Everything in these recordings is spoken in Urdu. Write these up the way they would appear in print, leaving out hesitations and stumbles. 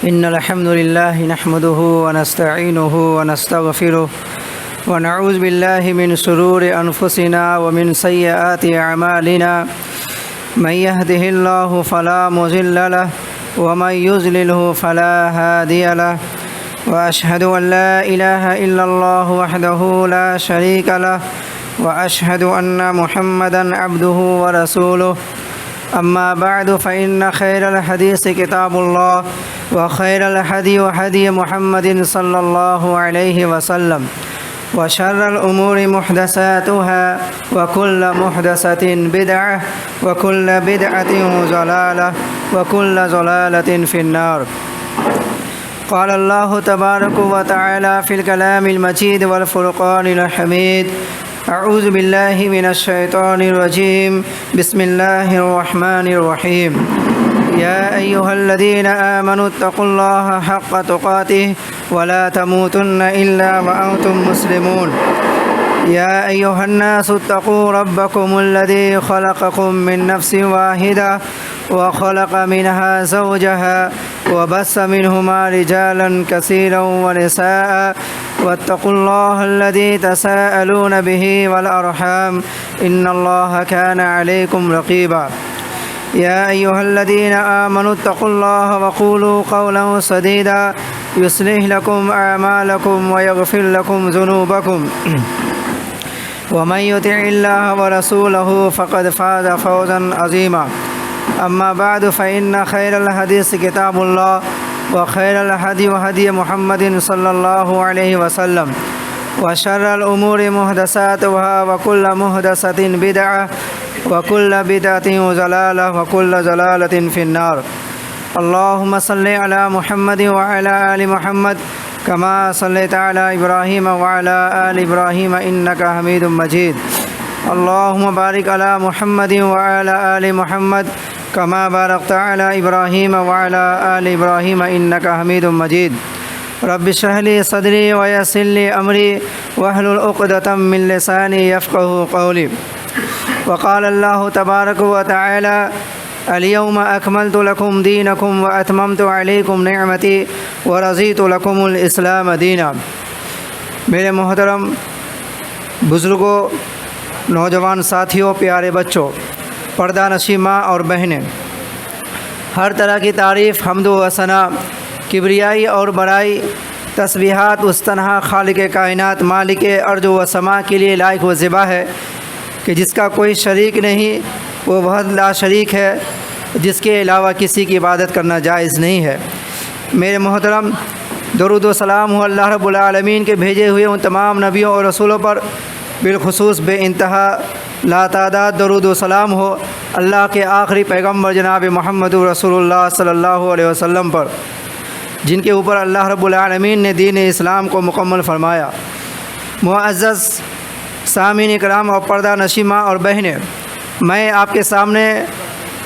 إن الحمد لله نحمده ونستعينه ونستغفره ونعوذ بالله من شرور أنفسنا ومن سيئات أعمالنا من يهده الله فلا مضل له ومن يضلله فلا هادي له وأشهد أن لا إله إلا الله وحده لا شريك له وأشهد أن محمدًا عبده ورسوله أما بعد فإن خير الحديث كتاب الله وخير الهدي هدي محمد صلى الله عليه وسلم وشر الأمور محدثاتها وكل محدثة بدعة وكل بدعة ضلالة وكل ضلالة في النار. قال الله تبارك وتعالى في الكلام المجيد والفرقان الحميد: أعوذ بالله من الشيطان الرجيم. بسم الله الرحمن الرحيم. يا أيها الذين آمنوا اتقوا الله حق تقاته ولا تموتن إلا وأنتم مسلمون. يا أيها الناس اتقوا ربكم الذي خلقكم من نفس واحدة وخلق منها زوجها وبث منهما رجالا كثيرا ونساء واتقوا الله الذي تساءلون به والأرحام إن الله كان عليكم رقيبا. يا أيها الذين آمنوا اتقوا الله وقولوا قولا سديدا يصلح لكم أعمالكم ويغفر لكم ذنوبكم ومن يطع الله ورسوله فقد فاز فوزا عظيما. أما بعد فإن خير الحديث كتاب الله وخير الهدي هدي محمد صلى الله عليه وسلم وشر الأمور محدثاتها وكل محدثة بدعة وكل بدعة ضلالة وكل ضلالة في النار. اللهم صل على محمد وعلى آل محمد كما صليت على إبراهيم وعلى آل إبراهيم إنك حميد مجيد. اللهم بارك على محمد وعلى آل محمد كما باركت على إبراهيم وعلى آل إبراهيم إنك حميد مجيد. رب اشرح لي صدري ويسر لي أمري واحلل عقدة من لساني يفقهوا قولي. وقال الله تبارك وتعالى: اليوم أكملت لكم دينكم وأتممت عليكم نعمتي ورضيت لكم الإسلام دينا. میرے محترم بزرگوں، نوجوان ساتھیوں، پیارے بچوں، پردہ نشین ماں اور بہنیں، ہر طرح کی تعریف، حمد و ثنا، کبریائی اور بڑائی، تسبیحات اس تنہا خالق کائنات، مالک ارض و سما کے لیے لائق و زیبا ہے کہ جس کا کوئی شریک نہیں، وہ وحد لا شریک ہے، جس کے علاوہ کسی کی عبادت کرنا جائز نہیں ہے. میرے محترم، درود و سلام ہو اللہ رب العالمین کے بھیجے ہوئے ان تمام نبیوں اور رسولوں پر، بالخصوص بے انتہا لاتعداد درود و سلام ہو اللہ کے آخری پیغمبر جناب محمد رسول اللہ صلی اللہ علیہ وسلم پر، جن کے اوپر اللہ رب العالمین نے دین اسلام کو مکمل فرمایا. معزز سامعین کرام اور پردہ نشین ماں اور بہنیں، میں آپ کے سامنے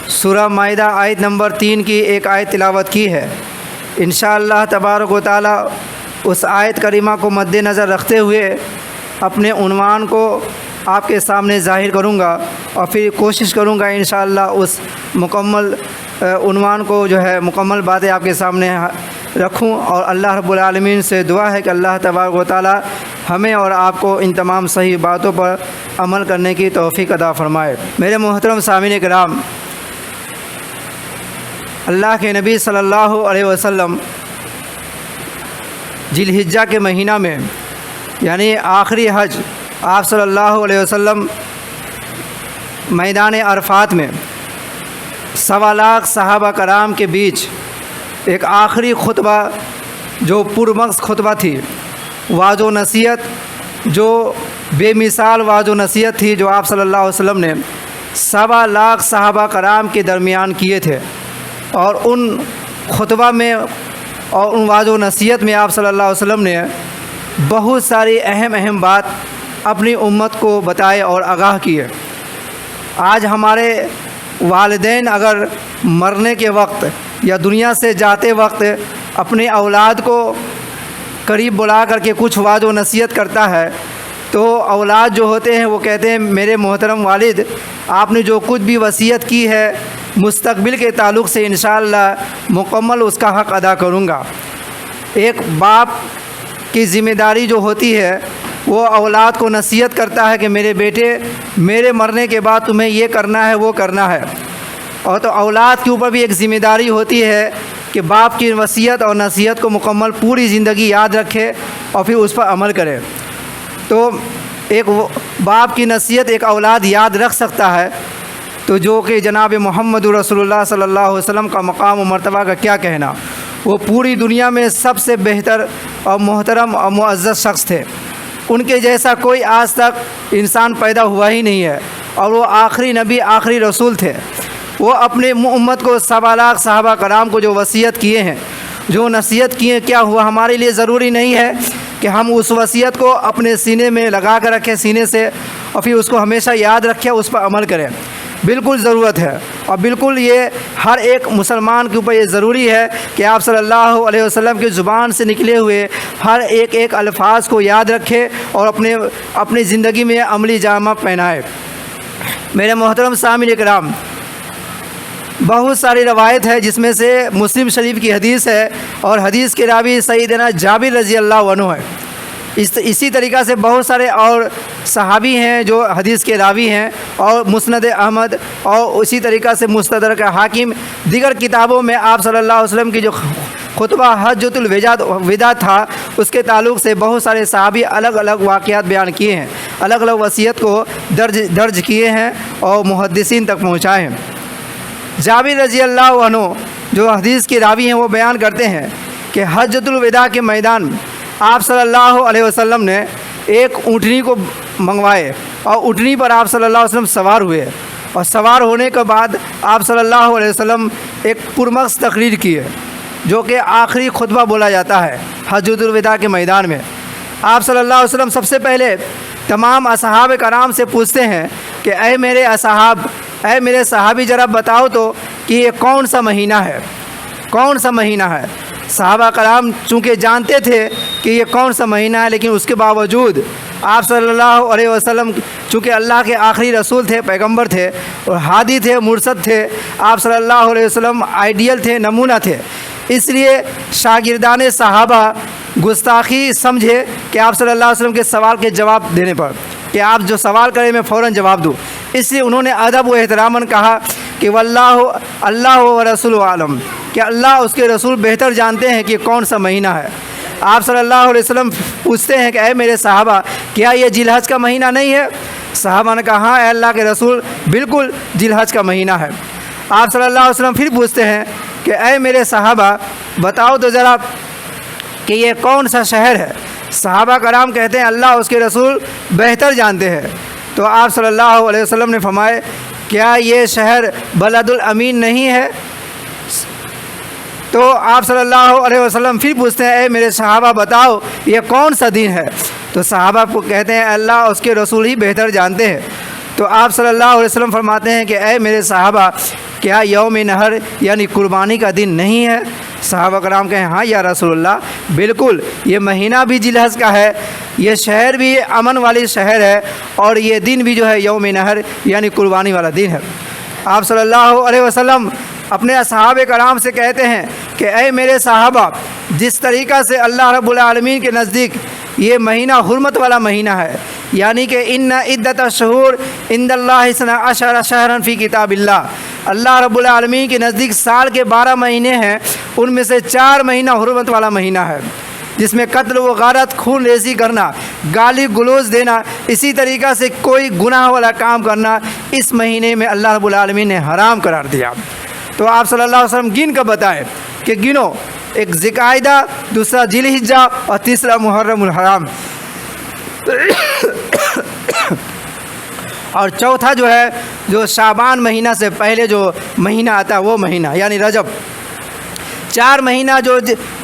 سورہ مائدہ آیت نمبر 3 کی ایک آیت تلاوت کی ہے. انشاءاللہ تبارک و تعالی اس آیت کریمہ کو مد نظر رکھتے ہوئے اپنے عنوان کو آپ کے سامنے ظاہر کروں گا اور پھر کوشش کروں گا انشاءاللہ اس مکمل عنوان کو مکمل باتیں آپ کے سامنے رکھوں. اور اللہ رب العالمین سے دعا ہے کہ اللہ تبارک و تعالی ہمیں اور آپ کو ان تمام صحیح باتوں پر عمل کرنے کی توفیق عطا فرمائے. میرے محترم سامعین کرام، اللہ کے نبی صلی اللہ علیہ وسلم ذی الحجہ کے مہینہ میں، یعنی آخری حج، آپ صلی اللہ علیہ وسلم میدان عرفات میں 1.25 لاکھ صحابہ کرام کے بیچ ایک آخری خطبہ جو پرمغز خطبہ تھی، واعظ و نصیحت، جو بے مثال واعظ و نصیحت تھی، جو آپ صلی اللہ علیہ وسلم نے 1.25 لاکھ صحابہ کرام کے درمیان کیے تھے. اور ان خطبہ میں اور ان واعظ و نصیحت میں آپ صلی اللہ علیہ وسلم نے بہت ساری اہم بات اپنی امت کو بتائے اور آگاہ کیے. آج ہمارے والدین اگر مرنے کے وقت یا دنیا سے جاتے وقت اپنے اولاد کو قریب بلا کر کے کچھ واعظ و نصیحت کرتا ہے تو اولاد جو ہوتے ہیں وہ کہتے ہیں میرے محترم والد آپ نے جو کچھ بھی وصیت کی ہے مستقبل کے تعلق سے انشاءاللہ مکمل اس کا حق ادا کروں گا۔ ایک باپ کی ذمہ داری جو ہوتی ہے وہ اولاد کو نصیحت کرتا ہے کہ میرے بیٹے میرے مرنے کے بعد تمہیں یہ کرنا ہے وہ کرنا ہے، اور تو اولاد کے اوپر بھی ایک ذمہ داری ہوتی ہے کہ باپ کی وصیت اور نصیحت کو مکمل پوری زندگی یاد رکھے اور پھر اس پر عمل کرے۔ تو ایک باپ کی نصیحت ایک اولاد یاد رکھ سکتا ہے، تو جو کہ جناب محمد رسول اللہ صلی اللہ علیہ وسلم کا مقام و مرتبہ کا کیا کہنا، وہ پوری دنیا میں سب سے بہتر اور محترم اور معزز شخص تھے۔ ان کے جیسا کوئی آج تک انسان پیدا ہوا ہی نہیں ہے، اور وہ آخری نبی آخری رسول تھے۔ وہ اپنے امت کو 1.25 لاکھ صحابہ کرام کو جو وصیت کیے ہیں، جو نصیحت کیے، کیا ہوا ہمارے لیے ضروری نہیں ہے کہ ہم اس وصیت کو اپنے سینے میں لگا کر رکھیں سینے سے، اور پھر اس کو ہمیشہ یاد رکھیں، اس پر عمل کریں؟ بالکل ضرورت ہے، اور بالکل یہ ہر ایک مسلمان کے اوپر یہ ضروری ہے کہ آپ صلی اللہ علیہ وسلم کی زبان سے نکلے ہوئے ہر ایک الفاظ کو یاد رکھے اور اپنی زندگی میں عملی جامہ پہنائے۔ میرے محترم سامعین کرام، بہت ساری روایت ہے جس میں سے مسلم شریف کی حدیث ہے، اور حدیث کے راوی سیدنا جابر رضی اللہ عنہ ہے۔ اسی طریقہ سے بہت سارے اور صحابی ہیں جو حدیث کے راوی ہیں، اور مسند احمد اور اسی طریقہ سے مستدرک حاکم دیگر کتابوں میں آپ صلی اللہ علیہ وسلم کی جو خطبہ حجۃ الوداع تھا اس کے تعلق سے بہت سارے صحابی الگ الگ واقعات بیان کیے ہیں، الگ الگ وصیت کو درج کیے ہیں اور محدثین تک پہنچائے ہیں۔ جابر رضی اللہ عنہ جو حدیث کے راوی ہیں وہ بیان کرتے ہیں کہ حجۃ الوداع کے میدان میں آپ صلی اللہ علیہ وسلم نے ایک اونٹنی کو منگوائے، اور اونٹنی پر آپ صلی اللہ علیہ وسلم سوار ہوئے، اور سوار ہونے کے بعد آپ صلی اللہ علیہ وسلم ایک پرمغز تقریر کی ہے جو کہ آخری خطبہ بولا جاتا ہے حجۃ الوداع کے میدان میں۔ آپ صلی اللہ علیہ وسلم سب سے پہلے تمام اصحاب کرام سے پوچھتے ہیں کہ اے میرے اصحاب، اے میرے صحابی، ذرا بتاؤ تو کہ یہ کون سا مہینہ ہے، کون سا مہینہ ہے۔ صحابہ کرام چونکہ جانتے تھے کہ یہ کون سا مہینہ ہے، لیکن اس کے باوجود آپ صلی اللہ علیہ وسلم چونکہ اللہ کے آخری رسول تھے، پیغمبر تھے اور ہادی تھے، مرشد تھے، آپ صلی اللہ علیہ وسلم آئیڈیل تھے، نمونہ تھے، اس لیے شاگردان صحابہ گستاخی سمجھے کہ آپ صلی اللہ علیہ وسلم کے سوال کے جواب دینے پر کہ آپ جو سوال کریں میں فوراً جواب دوں، اس لیے انہوں نے ادب و احتراماً کہا کہ واللہ اللہ و رسول عالم، کہ اللہ اس کے رسول بہتر جانتے ہیں کہ کون سا مہینہ ہے۔ آپ صلی اللہ علیہ وسلم پوچھتے ہیں کہ اے میرے صحابہ، کیا یہ ذی الحج کا مہینہ نہیں ہے؟ صحابہ نے کہا ہاں اے اللہ کے رسول، بالکل ذی الحج کا مہینہ ہے۔ آپ صلی اللہ علیہ وسلم پھر پوچھتے ہیں کہ اے میرے صحابہ بتاؤ تو ذرا کہ یہ کون سا شہر ہے؟ صحابہ کرام کہتے ہیں اللہ اس کے رسول بہتر جانتے ہیں۔ تو آپ صلی اللہ علیہ وسلم نے فرمائے کیا یہ شہر بلد الامین نہیں ہے؟ تو آپ صلی اللہ علیہ وسلم پھر پوچھتے ہیں اے میرے صحابہ بتاؤ یہ کون سا دن ہے؟ تو صحابہ کو کہتے ہیں اللہ اس کے رسول ہی بہتر جانتے ہیں۔ تو آپ صلی اللہ علیہ وسلم فرماتے ہیں کہ اے میرے صحابہ کیا یوم نحر یعنی قربانی کا دن نہیں ہے؟ صحابہ کرام کہیں ہاں یا رسول اللہ بالکل، یہ مہینہ بھی ذی الحج کا ہے، یہ شہر بھی امن والی شہر ہے، اور یہ دن بھی جو ہے یوم نحر یعنی قربانی والا دن ہے۔ آپ صلی اللہ علیہ وسلم اپنے اصحاب کرام سے کہتے ہیں کہ اے میرے صحابہ، جس طریقہ سے اللہ رب العالمین کے نزدیک یہ مہینہ حرمت والا مہینہ ہے، یعنی کہ ان عدت الشہور عند اللہ 12 شہرا فی کتاب اللہ، اللہ رب العالمین کے نزدیک سال کے 12 مہینے ہیں، ان میں سے 4 مہینہ حرمت والا مہینہ ہے، جس میں قتل و غارت، خون ریزی کرنا، گالی گلوز دینا، اسی طریقہ سے کوئی گناہ والا کام کرنا اس مہینے میں اللہ رب العالمین نے حرام قرار دیا۔ تو آپ صلی اللہ علیہ وسلم گن کر بتائے کہ گنو، ایک ذوالقعدہ، دوسرا ذی الحجہ اور تیسرا محرم الحرام، اور چوتھا جو ہے جو شعبان مہینہ سے پہلے جو مہینہ آتا ہے وہ مہینہ یعنی رجب۔ 4 مہینہ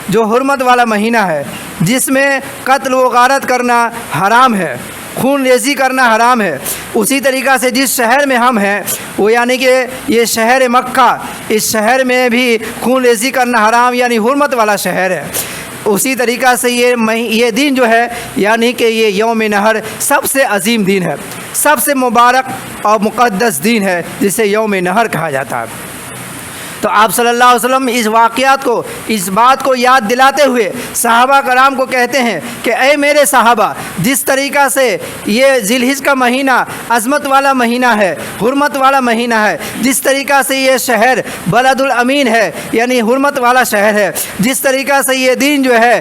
جو حرمت والا مہینہ ہے، جس میں قتل و غارت کرنا حرام ہے، خون ریزی کرنا حرام ہے۔ اسی طریقہ سے جس شہر میں ہم ہیں وہ یعنی کہ یہ شہر مکہ، اس شہر میں بھی خون ریزی کرنا حرام یعنی حرمت والا شہر ہے۔ اسی طریقہ سے یہ دن جو ہے یعنی کہ یہ یوم نحر سب سے عظیم دن ہے، سب سے مبارک اور مقدس دن ہے جسے یوم نحر کہا جاتا ہے۔ تو آپ صلی اللہ علیہ وسلم اس واقعات کو، اس بات کو یاد دلاتے ہوئے صحابہ کرام کو کہتے ہیں کہ اے میرے صحابہ، جس طریقہ سے یہ ذی الحج کا مہینہ عظمت والا مہینہ ہے، حرمت والا مہینہ ہے، جس طریقہ سے یہ شہر بلد الامین ہے یعنی حرمت والا شہر ہے، جس طریقہ سے یہ دن جو ہے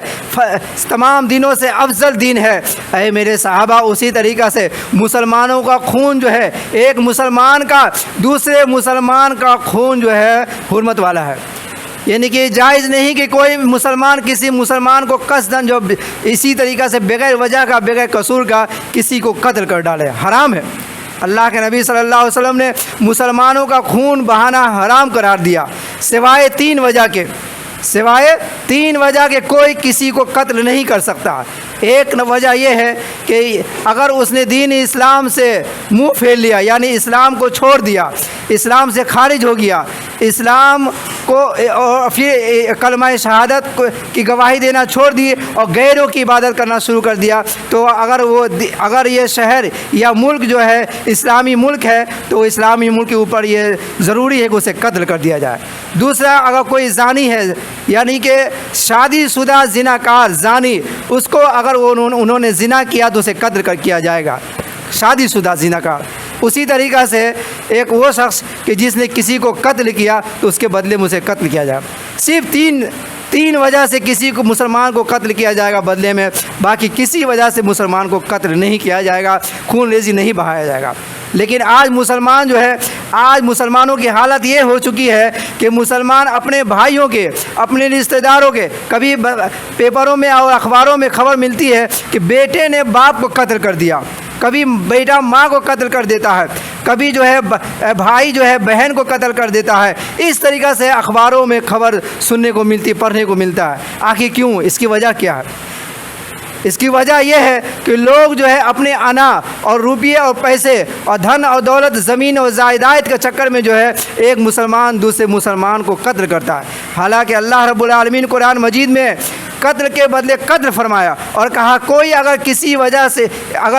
تمام دنوں سے افضل دن ہے، اے میرے صحابہ اسی طریقہ سے مسلمانوں کا خون جو ہے، ایک مسلمان کا دوسرے مسلمان کا خون جو ہے حرمت والا ہے، یعنی کہ جائز نہیں کہ کوئی مسلمان کسی مسلمان کو قصداً جو اسی طریقہ سے بغیر وجہ کا، بغیر قصور کا کسی کو قتل کر ڈالے، حرام ہے۔ اللہ کے نبی صلی اللہ علیہ وسلم نے مسلمانوں کا خون بہانا حرام قرار دیا، سوائے تین وجہ کے کوئی کسی کو قتل نہیں کر سکتا۔ ایک وجہ یہ ہے کہ اگر اس نے دین اسلام سے منہ پھیر لیا، یعنی اسلام کو چھوڑ دیا، اسلام سے خارج ہو گیا، اسلام کو اور پھر کلمہ شہادت کی گواہی دینا چھوڑ دی اور غیروں کی عبادت کرنا شروع کر دیا، تو اگر یہ شہر یا ملک جو ہے اسلامی ملک ہے تو اسلامی ملک کے اوپر یہ ضروری ہے کہ اسے قتل کر دیا جائے۔ دوسرا، اگر کوئی زانی ہے یعنی کہ شادی شدہ زناکار زانی، اس کو اگر انہوں نے زنا کیا تو اسے قتل کر کیا جائے گا، شادی شدہ زناکار۔ اسی طریقہ سے ایک وہ شخص کہ جس نے کسی کو قتل کیا تو اس کے بدلے میں اسے قتل کیا جائے۔ صرف تین وجہ سے کسی کو مسلمان کو قتل کیا جائے گا بدلے میں، باقی کسی وجہ سے مسلمان کو قتل نہیں کیا جائے گا، خون ریزی نہیں بہایا جائے گا۔ لیکن آج مسلمان جو ہے، آج مسلمانوں کی حالت یہ ہو چکی ہے کہ مسلمان اپنے بھائیوں کے، اپنے رشتہ داروں کے، کبھی پیپروں میں اور اخباروں میں خبر ملتی ہے کہ بیٹے نے باپ کو قتل کر دیا، کبھی بیٹا ماں کو قتل کر دیتا ہے، کبھی جو ہے بھائی جو ہے بہن کو قتل کر دیتا ہے۔ اس طریقہ سے اخباروں میں خبر سننے کو ملتی، پڑھنے کو ملتا ہے۔ آخر کیوں؟ اس کی وجہ کیا ہے؟ اس کی وجہ یہ ہے کہ لوگ جو ہے اپنے انا اور روپیے اور پیسے اور دھن اور دولت، زمین اور جائیداد کے چکر میں جو ہے ایک مسلمان دوسرے مسلمان کو قتل کرتا ہے، حالانکہ اللہ رب العالمین قرآن مجید میں قتل کے بدلے قتل فرمایا اور کہا کوئی اگر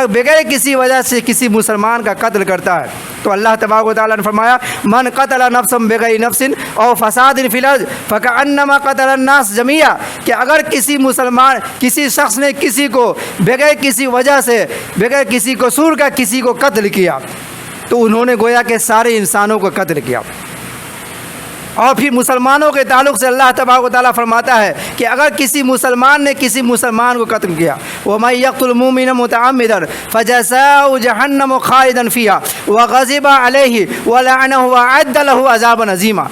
بغیر کسی وجہ سے کسی مسلمان کا قتل کرتا ہے تو اللہ تبارک و تعالیٰ نے فرمایا من قتل نفسا بغیر نفس او فساد فی الارض فکأنما قتل الناس جميعا، کہ اگر کسی شخص نے کسی کو بغیر کسی وجہ سے، بغیر کسی قصور کا کسی کو قتل کیا تو انہوں نے گویا کہ سارے انسانوں کو قتل کیا۔ اور پھر مسلمانوں کے تعلق سے اللہ تبارک و تعالیٰ فرماتا ہے کہ اگر کسی مسلمان نے کسی مسلمان کو قتل کیا، وَمَن يَقْتُلْ مُؤْمِنًا مُتَعَمِّدًا فَجَزَاؤُهُ جَهَنَّمُ خَالِدًا فِيهَا وَغَضِبَ عَلَيْهِ وَلَعَنَهُ وَأَعَدَّ لَهُ عَذَابًا عَظِيمًا۔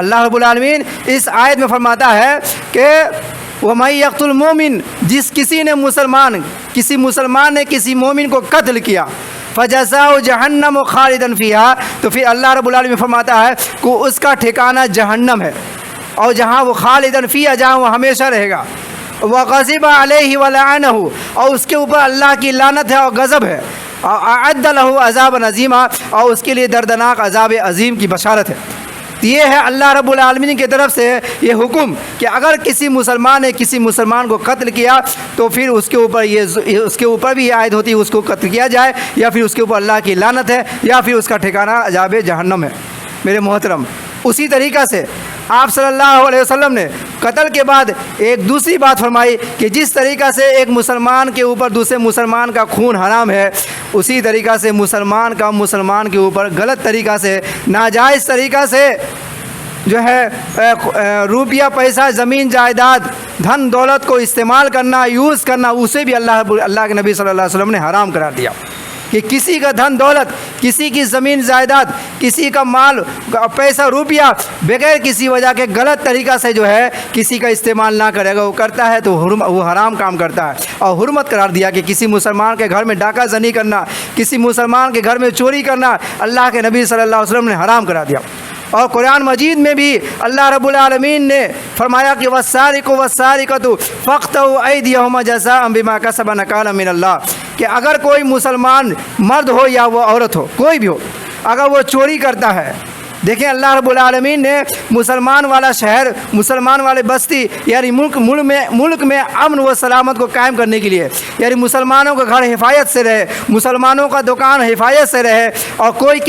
اللہ رب العالمین اس آیت میں فرماتا ہے کہ وَمَن يَقْتُلْ مُؤْمِنًا، کسی مسلمان نے کسی مومن کو قتل کیا، فجزاؤ جہنم خالدن فیہا، تو پھر اللہ رب العالمین فرماتا ہے کہ اس کا ٹھکانہ جہنم ہے، اور جہاں وہ خالدن فیہا، جہاں وہ ہمیشہ رہے گا، وغضب علیہ ولعنہ، اور اس کے اوپر اللہ کی لعنت ہے اور غضب ہے، اور اعد لہ عذابا عظیما، اور اس کے لیے دردناک عذاب عظیم کی بشارت ہے۔ یہ ہے اللہ رب العالمین کی طرف سے یہ حکم کہ اگر کسی مسلمان نے کسی مسلمان کو قتل کیا تو پھر اس کے اوپر بھی یہ عائد ہوتی ہے اس کو قتل کیا جائے، یا پھر اس کے اوپر اللہ کی لعنت ہے، یا پھر اس کا ٹھکانہ عذاب جہنم ہے۔ میرے محترم، اسی طریقہ سے آپ صلی اللہ علیہ وسلم نے قتل کے بعد ایک دوسری بات فرمائی کہ جس طریقہ سے ایک مسلمان کے اوپر دوسرے مسلمان کا خون حرام ہے، اسی طریقہ سے مسلمان کا مسلمان کے اوپر غلط طریقہ سے، ناجائز طریقہ سے جو ہے روپیہ پیسہ، زمین جائیداد، دھن دولت کو استعمال کرنا، یوز کرنا، اسے بھی اللہ کے نبی صلی اللہ علیہ وسلم نے حرام قرار دیا کہ کسی کا دھن دولت، کسی کی زمین جائیداد، کسی کا مال پیسہ روپیہ بغیر کسی وجہ کے غلط طریقہ سے جو ہے کسی کا استعمال نہ کرے گا، وہ کرتا ہے تو وہ حرام کام کرتا ہے۔ اور حرمت قرار دیا کہ کسی مسلمان کے گھر میں ڈاکہ زنی کرنا، کسی مسلمان کے گھر میں چوری کرنا اللہ کے نبی صلی اللہ علیہ وسلم نے حرام قرار دیا۔ اور قرآن مجید میں بھی اللہ رب العالمین نے فرمایا کہ والسارق والسارقۃ فاقطعوا ایدیہما جزاء بما کسبا نکالا من اللہ، کہ اگر کوئی مسلمان مرد ہو یا وہ عورت ہو، کوئی بھی ہو، اگر وہ چوری کرتا ہے دیکھیں اللہ رب العالمین نے مسلمان والا شہر، مسلمان والے بستی یعنی ملک میں امن و سلامت کو قائم کرنے کے لیے، یعنی مسلمانوں کا گھر حفاظت سے رہے، مسلمانوں کا دکان حفاظت سے رہے، اور کوئی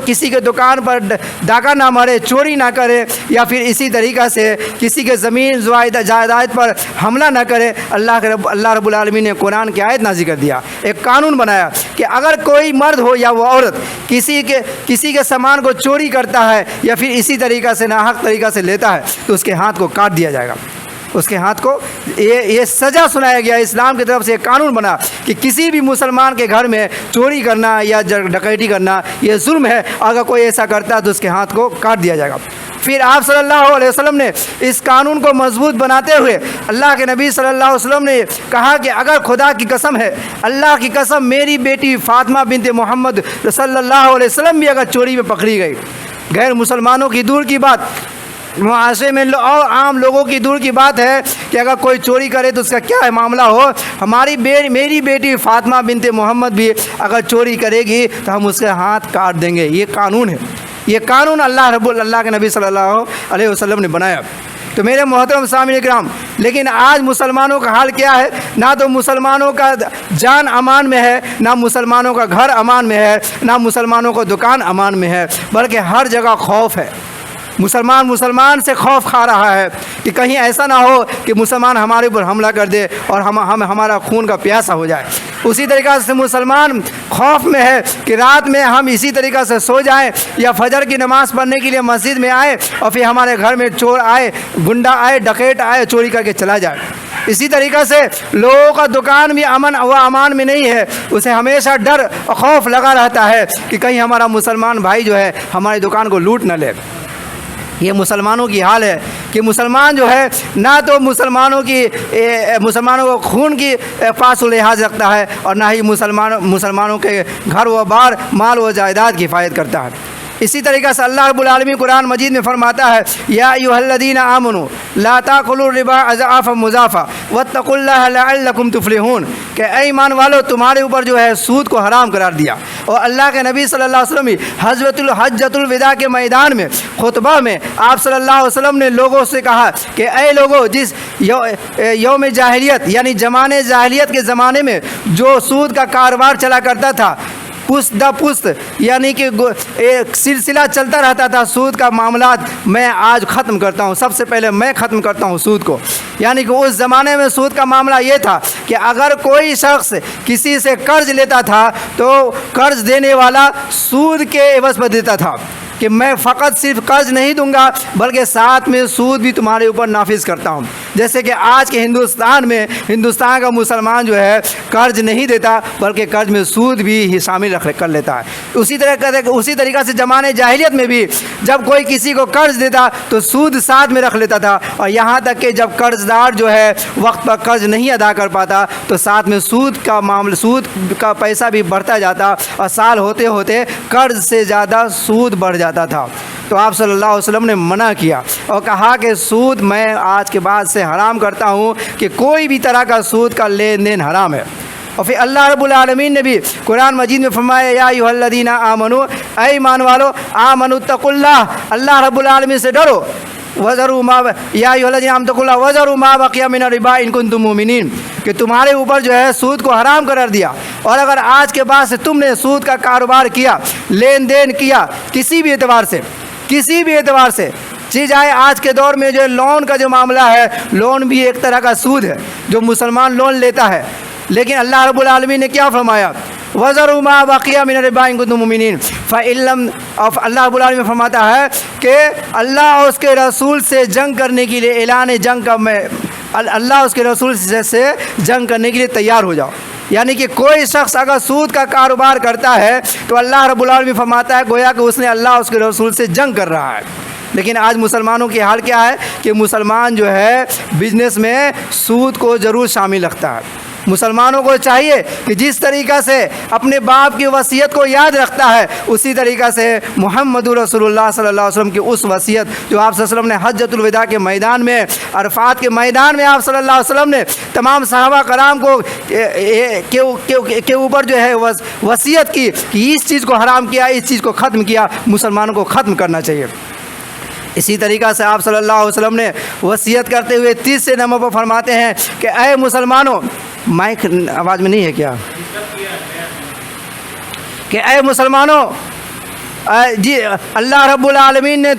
کسی کے دکان پر ڈاکہ نہ مارے، چوری نہ کرے، یا پھر اسی طریقہ سے کسی کے زمین جائیداد پر حملہ نہ کرے، اللہ رب العالمین نے قرآن کی آیت نازل کر دیا، ایک قانون بنایا کہ اگر کوئی مرد ہو یا وہ عورت کسی کے سامان کو چوری کرتا ہے یا پھر اسی طریقہ سے ناحق طریقہ سے لیتا ہے تو اس کے ہاتھ کو کاٹ دیا جائے گا، اس کے ہاتھ کو یہ سزا سنایا گیا۔ اسلام کی طرف سے ایک قانون بنا کہ کسی بھی مسلمان کے گھر میں چوری کرنا یا ڈکیتی کرنا یہ ظلم ہے، اگر کوئی ایسا کرتا ہے تو اس کے ہاتھ کو کاٹ دیا جائے گا۔ پھر آپ صلی اللہ علیہ وسلم نے اس قانون کو مضبوط بناتے ہوئے اللہ کے نبی صلی اللہ علیہ وسلم نے کہا کہ اگر خدا کی قسم ہے، اللہ کی قسم، میری بیٹی فاطمہ بنت محمد صلی اللہ علیہ وسلم بھی اگر چوری میں پکڑی گئی، غیر مسلمانوں کی دور کی بات، معاشرے میں اور عام لوگوں کی دور کی بات ہے کہ اگر کوئی چوری کرے تو اس کا کیا معاملہ ہو، میری بیٹی فاطمہ بنت محمد بھی اگر چوری کرے گی تو ہم اس کے ہاتھ کاٹ دیں گے۔ یہ قانون ہے، یہ قانون اللہ کے نبی صلی اللہ علیہ وسلم نے بنایا۔ تو میرے محترم سامعین کرام، لیکن آج مسلمانوں کا حال کیا ہے؟ نہ تو مسلمانوں کا جان امان میں ہے، نہ مسلمانوں کا گھر امان میں ہے، نہ مسلمانوں کو دکان امان میں ہے، بلکہ ہر جگہ خوف ہے۔ مسلمان سے خوف کھا رہا ہے کہ کہیں ایسا نہ ہو کہ مسلمان ہمارے اوپر حملہ کر دے اور ہمارا خون کا پیاسا ہو جائے۔ اسی طریقہ سے مسلمان خوف میں ہے کہ رات میں ہم اسی طریقہ سے سو جائیں یا فجر کی نماز پڑھنے کے لیے مسجد میں آئے اور پھر ہمارے گھر میں چور آئے، گنڈا آئے، ڈکیت آئے، چوری کر کے چلا جائے۔ اسی طریقہ سے لوگوں کا دکان بھی امن و امان میں نہیں ہے، اسے ہمیشہ ڈر اور خوف لگا رہتا ہے کہ کہیں ہمارا مسلمان بھائی جو ہے ہماری دکان کو لوٹ نہ لے۔ یہ مسلمانوں کی حال ہے کہ مسلمان جو ہے نہ تو مسلمانوں کو خون کی پاس و لحاظ رکھتا ہے اور نہ ہی مسلمانوں کے گھر و بار، مال و جائیداد کی حفاظت کرتا ہے۔ اسی طریقہ سے اللہ رب العالمین قرآن مجید میں فرماتا ہے یا ایھا الذین آمنوا لا تاکلوا الربا اضعافا مضاعفا واتقوا اللہ لعلکم تفلحون، کہ اے ایمان والو تمہارے اوپر جو ہے سود کو حرام قرار دیا۔ اور اللہ کے نبی صلی اللہ علیہ وسلم حجۃ الوداع کے میدان میں خطبہ میں آپ صلی اللہ علیہ وسلم نے لوگوں سے کہا کہ اے لوگوں، جس یوم جاہلیت یعنی زمانے جاہلیت کے زمانے میں جو سود کا کاروبار چلا کرتا تھا، پست دا پست یعنی کہ ایک سلسلہ چلتا رہتا تھا سود کا معاملات، میں آج ختم کرتا ہوں، سب سے پہلے میں ختم کرتا ہوں سود کو۔ یعنی کہ اس زمانے میں سود کا معاملہ یہ تھا کہ اگر کوئی شخص کسی سے قرض لیتا تھا تو قرض دینے والا سود کے عوض پر دیتا تھا کہ میں فقط صرف قرض نہیں دوں گا بلکہ ساتھ میں سود بھی تمہارے اوپر نافذ کرتا ہوں۔ جیسے کہ آج کے ہندوستان کا مسلمان جو ہے قرض نہیں دیتا بلکہ قرض میں سود بھی شامل کر لیتا ہے۔ اسی طریقہ سے زمانے جاہلیت میں بھی جب کوئی کسی کو قرض دیتا تو سود ساتھ میں رکھ لیتا تھا، اور یہاں تک کہ جب قرض دار جو ہے وقت پر قرض نہیں ادا کر پاتا تو ساتھ میں سود کا پیسہ بھی بڑھتا جاتا، اور سال ہوتے ہوتے قرض سے زیادہ سود بڑھ جاتا تھا۔ تو آپ صلی اللہ علیہ وسلم نے منع کیا اور کہا کہ سود میں آج کے بعد سے حرام کرتا ہوں، کہ کوئی بھی طرح کا سود کا لین دین حرام ہے۔ اور پھر اللہ رب العالمین نے بھی قرآن مجید میں فرمایا یا ایھا الذین آمنوا، اے ایمان والو، آمنوا اتقوا اللہ، اللہ رب العالمین سے ڈرو، وذروا ما یا ایھا الذین آمنوا اتقوا اللہ وذروا ما بقی من الربا ان کنتم مؤمنین، کہ تمہارے اوپر جو ہے سود کو حرام قرار دیا، اور اگر آج کے بعد سے تم نے سود کا کاروبار کیا، لین دین کیا، کسی بھی اعتبار سے چیز آئے، آج کے دور میں جو لون کا جو معاملہ ہے، لون بھی ایک طرح کا سود ہے جو مسلمان لون لیتا ہے، لیکن اللہ رب العالمین نے کیا فرمایا؟ وَذَرُوا مَا بَقِيَ مِنَ الرِّبَا إِن كُنتُم مُؤْمِنِينَ فَإِن لَّمْ، اللہ رب العالمین فرماتا ہے کہ اللہ اور اس کے رسول سے جنگ کرنے کے لیے اعلان جنگ کا اللہ اس کے رسول سے جنگ کرنے کے لیے تیار ہو جاؤ۔ یعنی کہ کوئی شخص اگر سود کا کاروبار کرتا ہے تو اللہ رب العالمین فرماتا ہے گویا کہ اس نے اللہ اس کے رسول سے جنگ کر رہا ہے۔ لیکن آج مسلمانوں کی حال کیا ہے کہ مسلمان جو ہے بزنس میں سود کو ضرور شامل رکھتا ہے، مسلمانوں کو چاہیے کہ جس طریقہ سے اپنے باپ کی وصیت کو یاد رکھتا ہے اسی طریقہ سے محمد رسول اللہ صلی اللہ علیہ وسلم کی اس وصیت جو آپ صلی اللہ علیہ وسلم نے حجۃ الوداع کے میدان میں، عرفات کے میدان میں آپ صلی اللہ علیہ وسلم نے تمام صحابہ کرام کو کے اوپر جو ہے وصیت کی کہ اس چیز کو حرام کیا، اس چیز کو ختم کیا، مسلمانوں کو ختم کرنا چاہیے۔ اسی طریقہ سے آپ صلی اللہ علیہ وسلم نے وصیت کرتے ہوئے 30 نمبر پر فرماتے ہیں کہ اے مسلمانوں، مائک آواز میں نہیں ہے کیا، کہ اے مسلمانوں، جی اللہ رب العالمین نے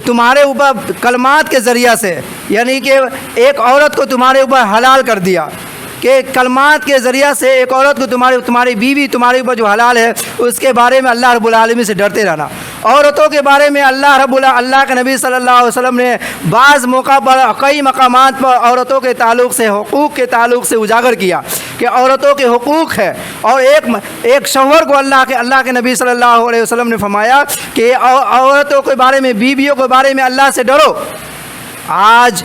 تمہارے اوپر کلمات کے ذریعہ سے، یعنی کہ ایک عورت کو تمہارے اوپر حلال کر دیا، کہ کلمات کے ذریعہ سے ایک عورت کو تمہاری بیوی تمہارے اوپر جو حلال ہے اس کے بارے میں اللہ رب العالمین سے ڈرتے رہنا۔ عورتوں کے بارے میں اللہ کے نبی صلی اللہ علیہ وسلم نے بعض موقع پر کئی مقامات پر عورتوں کے تعلق سے، حقوق کے تعلق سے اجاگر کیا کہ عورتوں کے حقوق ہے، اور ایک شوہر کو اللہ کے نبی صلی اللہ علیہ وسلم نے فرمایا کہ عورتوں کے بارے میں، بیویوں کے بارے میں اللہ سے ڈرو۔ آج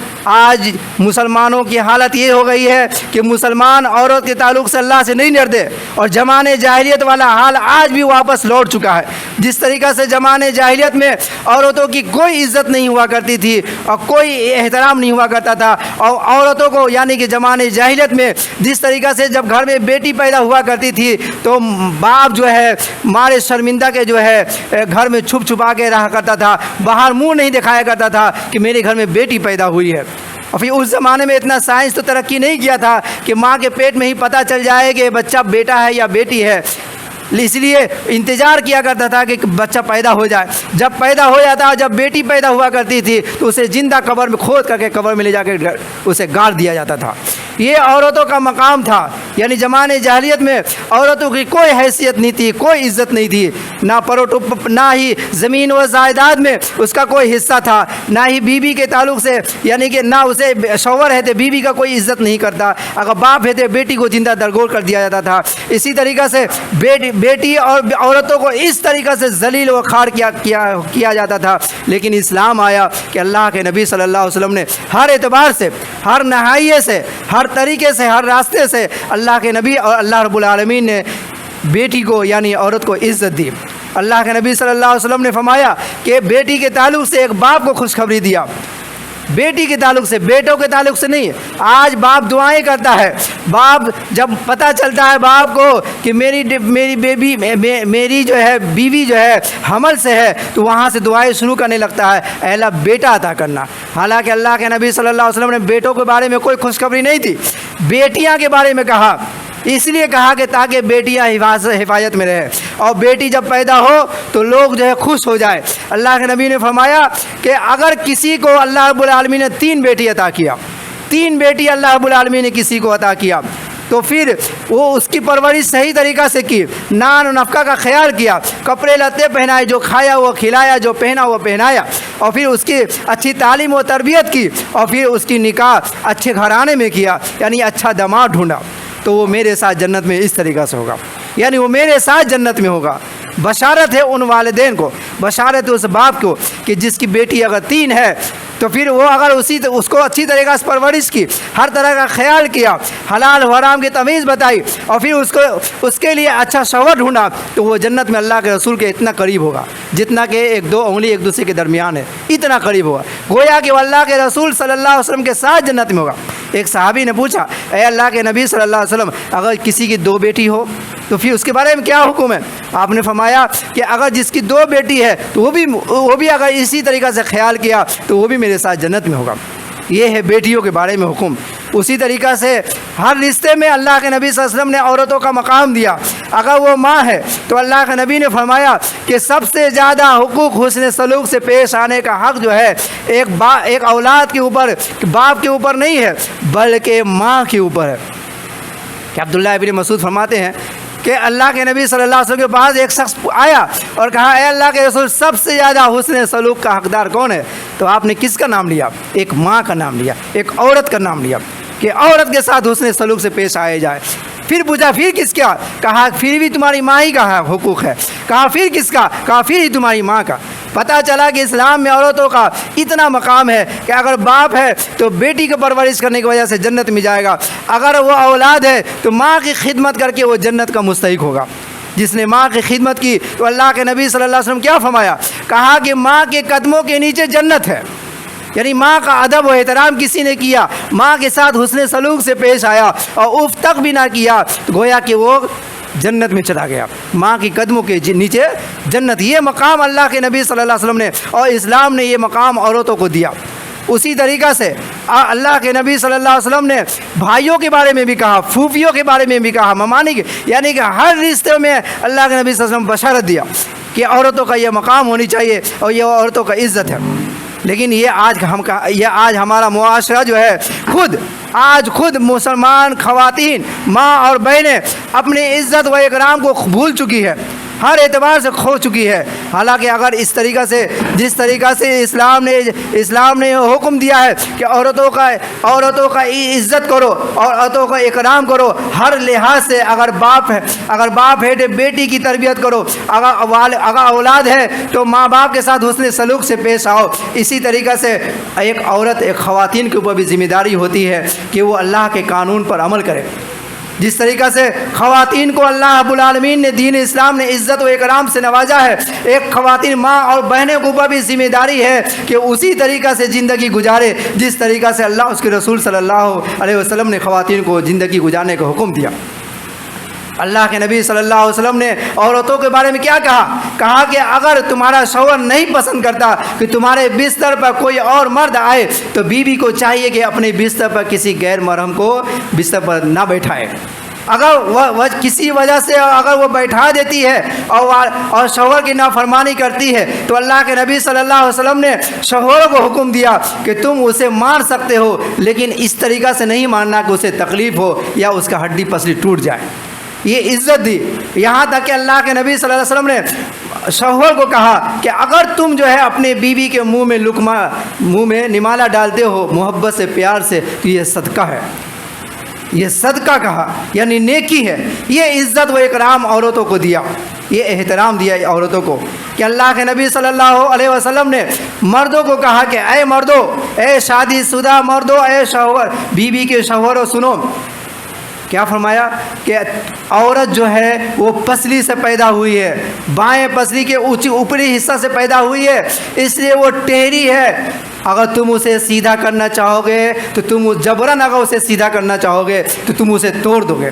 مسلمانوں کی حالت یہ ہو گئی ہے کہ مسلمان عورت کے تعلق سے اللہ سے نہیں ڈرتے، اور زمانے جاہلیت والا حال آج بھی واپس لوٹ چکا ہے۔ جس طریقہ سے زمانے جاہلیت میں عورتوں کی کوئی عزت نہیں ہوا کرتی تھی اور کوئی احترام نہیں ہوا کرتا تھا، اور عورتوں کو یعنی کہ زمانے جاہلیت میں جس طریقہ سے جب گھر میں بیٹی پیدا ہوا کرتی تھی تو باپ جو ہے مارے شرمندہ کے جو ہے گھر میں چھپ چھپا کے رہا کرتا تھا، باہر منہ نہیں دکھایا کرتا تھا کہ میرے گھر میں بیٹی پیدا ہوئی ہے۔ اور پھر اس زمانے میں اتنا سائنس تو ترقی نہیں کیا تھا کہ ماں کے پیٹ میں ہی پتہ چل جائے کہ بچہ بیٹا ہے یا بیٹی ہے، اس لیے انتظار کیا کرتا تھا کہ بچہ پیدا ہو جائے۔ جب پیدا ہو جاتا، جب بیٹی پیدا ہوا کرتی تھی تو اسے زندہ قبر میں کھود کر کے قبر میں لے جا کے اسے گاڑ دیا جاتا تھا۔ یہ عورتوں کا مقام تھا، یعنی زمانے جاہلیت میں عورتوں کی کوئی حیثیت نہیں تھی، کوئی عزت نہیں تھی، نہ ہی زمین و جائیداد میں اس کا کوئی حصہ تھا، نہ ہی بیوی کے تعلق سے، یعنی کہ نہ اسے شوہر ہے تو بیوی کا کوئی عزت نہیں کرتا، اگر باپ ہے تو بیٹی کو زندہ درگور کر دیا جاتا تھا۔ اسی طریقہ سے بیٹی اور عورتوں کو اس طریقہ سے ذلیل و خوار کیا جاتا تھا، لیکن اسلام آیا کہ اللہ کے نبی صلی اللہ علیہ وسلم نے ہر اعتبار سے، ہر نہائیے سے، ہر طریقے سے، ہر راستے سے اللہ کے نبی اور اللہ رب العالمین نے بیٹی کو یعنی عورت کو عزت دی۔ اللہ کے نبی صلی اللہ علیہ وسلم نے فرمایا کہ بیٹی کے تعلق سے ایک باپ کو خوشخبری دیا، بیٹی کے تعلق سے، بیٹوں کے تعلق سے نہیں۔ آج باپ دعائیں کرتا ہے، باپ جب پتہ چلتا ہے باپ کو کہ میری جو ہے بیوی جو ہے حمل سے ہے تو وہاں سے دعائیں شروع کرنے لگتا ہے، اے اللہ بیٹا عطا کرنا۔ حالانکہ اللہ کے نبی صلی اللہ علیہ وسلم نے بیٹوں کے بارے میں کوئی خوشخبری نہیں تھی، بیٹیاں کے بارے میں کہا، اس لیے کہا کہ تاکہ بیٹیاں حفاظت میں رہے، اور بیٹی جب پیدا ہو تو لوگ جو ہے خوش ہو جائے۔ اللہ کے نبی نے فرمایا کہ اگر کسی کو اللہ رب العالمین نے 3 بیٹی عطا کیا، 3 بیٹی اللہ رب العالمین نے کسی کو عطا کیا، تو پھر وہ اس کی پرورش صحیح طریقہ سے کی، نان و نفقہ کا خیال کیا، کپڑے لتے پہنائے، جو کھایا وہ کھلایا، جو پہنا وہ پہنایا، اور پھر اس کی اچھی تعلیم و تربیت کی، اور پھر اس کی نکاح اچھے گھرانے میں کیا، یعنی اچھا داماد ڈھونڈا، تو وہ میرے ساتھ جنت میں اس طریقہ سے ہوگا، یعنی وہ میرے ساتھ جنت میں ہوگا۔ بشارت ہے ان والدین کو، بشارت ہے اس باپ کو کہ جس کی بیٹی اگر 3 ہے تو پھر وہ اگر اس کو اچھی طریقہ سے پرورش کی، ہر طرح کا خیال کیا، حلال و حرام کی تمیز بتائی، اور پھر اس کے لیے اچھا شوہر ڈھونڈا، تو وہ جنت میں اللہ کے رسول کے اتنا قریب ہوگا جتنا کہ 1-2 انگلی ایک دوسرے کے درمیان ہے، اتنا قریب ہوگا، گویا کہ وہ اللہ کے رسول صلی اللہ علیہ وسلم کے ساتھ جنت میں ہوگا۔ ایک صحابی نے پوچھا، اے اللہ کے نبی صلی اللہ علیہ وسلم، اگر کسی کی 2 بیٹی ہو تو پھر اس کے بارے میں کیا حکم ہے؟ آپ نے فرمایا کہ اگر جس کی 2 بیٹی ہے تو وہ بھی اگر اسی طریقہ سے خیال کیا تو وہ بھی میرے ساتھ جنت میں ہوگا۔ یہ ہے بیٹیوں کے بارے میں حکم۔ اسی طریقہ سے ہر رشتے میں اللہ کے نبی صلی اللہ علیہ وسلم نے عورتوں کا مقام دیا۔ اگر وہ ماں ہے تو اللہ کے نبی نے فرمایا کہ سب سے زیادہ حقوق حسن سلوک سے پیش آنے کا حق جو ہے ایک اولاد کے اوپر، باپ کے اوپر نہیں ہے بلکہ ماں کے اوپر ہے۔ کہ عبداللہ ابن مسعود فرماتے ہیں کہ اللہ کے نبی صلی اللہ علیہ وسلم کے پاس ایک شخص آیا اور کہا، اے اللہ کے رسول، سب سے زیادہ حسن سلوک کا حقدار کون ہے؟ تو آپ نے کس کا نام لیا؟ ایک ماں کا نام لیا، ایک عورت کا نام لیا، کہ عورت کے ساتھ حسن سلوک سے پیش آئے جائے۔ پھر پوچھا، پھر کس کا؟ کہا پھر بھی تمہاری ماں ہی کا حقوق ہے۔ کہا پھر کس کا؟ کہا پھر ہی تمہاری ماں کا۔ پتہ چلا کہ اسلام میں عورتوں کا اتنا مقام ہے کہ اگر باپ ہے تو بیٹی کو پرورش کرنے کی وجہ سے جنت میں جائے گا، اگر وہ اولاد ہے تو ماں کی خدمت کر کے وہ جنت کا مستحق ہوگا۔ جس نے ماں کی خدمت کی تو اللہ کے نبی صلی اللہ علیہ وسلم کیا فرمایا؟ کہا کہ ماں کے قدموں کے نیچے جنت ہے، یعنی ماں کا ادب و احترام کسی نے کیا، ماں کے ساتھ حسن سلوک سے پیش آیا اور اف تک بھی نہ کیا تو گویا کہ وہ جنت میں چلا گیا۔ ماں کی قدموں کے نیچے جنت، یہ مقام اللہ کے نبی صلی اللہ علیہ وسلم نے اور اسلام نے یہ مقام عورتوں کو دیا۔ اسی طریقہ سے اللہ کے نبی صلی اللہ علیہ وسلم نے بھائیوں کے بارے میں بھی کہا، پھوپھیوں کے بارے میں بھی کہا، ممانی کے، یعنی کہ ہر رشتے میں اللہ کے نبی صلی اللہ علیہ وسلم بشارت دیا کہ عورتوں کا یہ مقام ہونی چاہیے اور یہ عورتوں کا عزت ہے۔ لیکن یہ آج ہمارا معاشرہ جو ہے خود مسلمان خواتین، ماں اور بہنیں اپنی عزت و اکرام کو بھول چکی ہے، ہر اعتبار سے کھو چکی ہے۔ حالانکہ اگر اس طریقہ سے جس طریقہ سے اسلام نے حکم دیا ہے کہ عورتوں کا عزت کرو اور عورتوں کا اکرام کرو ہر لحاظ سے، اگر باپ ہے تو بیٹی کی تربیت کرو، اگر اولاد ہے تو ماں باپ کے ساتھ حسن سلوک سے پیش آؤ، اسی طریقہ سے ایک خواتین کے اوپر بھی ذمہ داری ہوتی ہے کہ وہ اللہ کے قانون پر عمل کرے۔ جس طریقہ سے خواتین کو اللہ رب العالمین نے دین اسلام نے عزت و اکرام سے نوازا ہے، ایک خواتین ماں اور بہنوں کے اوپر بھی ذمہ داری ہے کہ اسی طریقہ سے زندگی گزارے جس طریقہ سے اللہ اس کے رسول صلی اللہ علیہ وسلم نے خواتین کو زندگی گزارنے کا حکم دیا۔ اللہ کے نبی صلی اللہ علیہ وسلم نے عورتوں کے بارے میں کیا کہا کہ اگر تمہارا شوہر نہیں پسند کرتا کہ تمہارے بستر پر کوئی اور مرد آئے تو بیوی کو چاہیے کہ اپنے بستر پر کسی غیر محرم کو بستر پر نہ بیٹھائے۔ اگر وہ کسی وجہ سے اگر وہ بیٹھا دیتی ہے اور شوہر کی نافرمانی کرتی ہے تو اللہ کے نبی صلی اللہ علیہ وسلم نے شوہروں کو حکم دیا کہ تم اسے مار سکتے ہو، لیکن اس طریقہ سے نہیں مارنا کہ اسے تکلیف ہو یا اس کا ہڈی پسلی ٹوٹ جائے۔ یہ عزت دی، یہاں تک کہ اللہ کے نبی صلی اللہ علیہ وسلم نے شوہر کو کہا کہ اگر تم جو ہے اپنے بیوی کے منہ میں نمالہ ڈالتے ہو محبت سے، پیار سے، تو یہ صدقہ ہے، یہ صدقہ کہا یعنی نیکی ہے۔ یہ عزت و اکرام عورتوں کو دیا، یہ احترام دیا عورتوں کو کہ اللہ کے نبی صلی اللہ علیہ وسلم نے مردوں کو کہا کہ اے مردوں، اے شادی شدہ مردوں، اے شوہر، بیوی کے شوہروں سنو، کیا فرمایا کہ عورت جو ہے وہ پسلی سے پیدا ہوئی ہے، بائیں پسلی کے اوپری حصہ سے پیدا ہوئی ہے، اس لیے وہ ٹیڑھی ہے۔ اگر تم اسے سیدھا کرنا چاہو گے تو تم جبراً اگر اسے سیدھا کرنا چاہو گے تو تم اسے توڑ دو گے،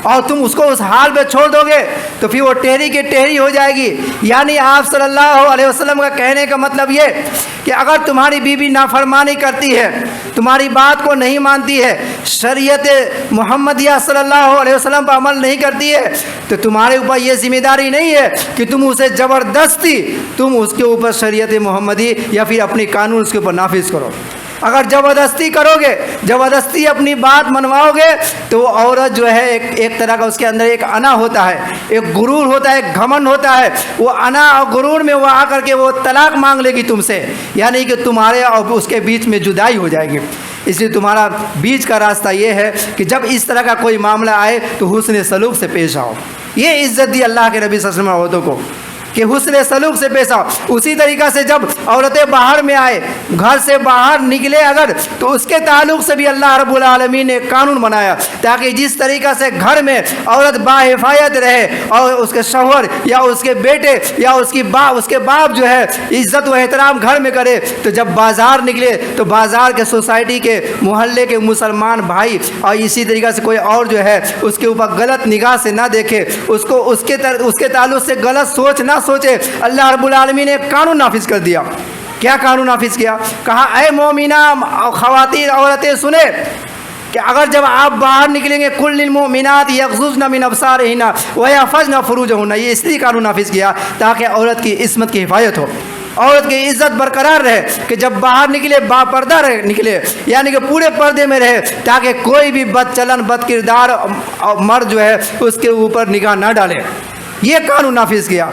اور تم اس کو اس حال پہ چھوڑ دو گے تو پھر وہ ٹیڑھی کی ٹیڑھی ہو جائے گی۔ یعنی آپ صلی اللہ علیہ وسلم کا کہنے کا مطلب یہ کہ اگر تمہاری بیوی نافرمانی کرتی ہے، تمہاری بات کو نہیں مانتی ہے، شریعت محمدیہ صلی اللہ علیہ وسلم پر عمل نہیں کرتی ہے، تو تمہارے اوپر یہ ذمہ داری نہیں ہے کہ تم اسے زبردستی تم اس کے اوپر شریعت محمدی یا پھر اپنی قانون اس کے اوپر نافذ کرو۔ اگر زبردستی کرو گے، زبردستی اپنی بات منواؤ گے تو وہ عورت جو ہے ایک طرح کا اس کے اندر ایک انا ہوتا ہے، ایک غرور ہوتا ہے، ایک گھمنڈ ہوتا ہے، وہ انا اور غرور میں وہ آ کر کے وہ طلاق مانگ لے گی تم سے، یعنی کہ تمہارے اور اس کے بیچ میں جدائی ہو جائے گی۔ اس لیے تمہارا بیچ کا راستہ یہ ہے کہ جب اس طرح کا کوئی معاملہ آئے تو حسن سلوک سے پیش آؤ۔ یہ عزت دی اللہ کے نبی صلی اللہ علیہ وسلم عورتوں کو کہ حسن سلوک سے پیش آؤ۔ اسی طریقہ سے جب عورتیں باہر میں آئے، گھر سے باہر نکلے اگر، تو اس کے تعلق سے بھی اللہ رب العالمین نے قانون بنایا تاکہ جس طریقہ سے گھر میں عورت باحفاظت رہے اور اس کے شوہر یا اس کے بیٹے یا اس کے باپ جو ہے عزت و احترام گھر میں کرے، تو جب بازار نکلے تو بازار کے سوسائٹی کے محلے کے مسلمان بھائی اور اسی طریقہ سے کوئی اور جو ہے اس کے اوپر غلط نگاہ سے نہ دیکھے، اس کے تعلق سے غلط سوچ نہ سوچے۔ اللہ رب العالمین نے قانون نافذ کر دیا۔ کیا قانون نافذ کیا؟ کہا اے مومنہ خواتین عورتیں سنیں کہ اگر جب آپ باہر نکلیں گے کل للمؤمنات یغضضن من ابصارہن ویحفظن فروجہن، یہ اس لیے قانون نافذ کیا تاکہ عورت کی عصمت کی حفاظت ہو، عورت کی عزت برقرار رہے کہ جب باہر نکلے با پردہ نکلے، یعنی کہ پورے پردے میں رہے تاکہ کوئی بھی بد چلن بد کردار مرد جو ہے اس کے اوپر نگاہ نہ ڈالے۔ یہ قانون نافذ کیا۔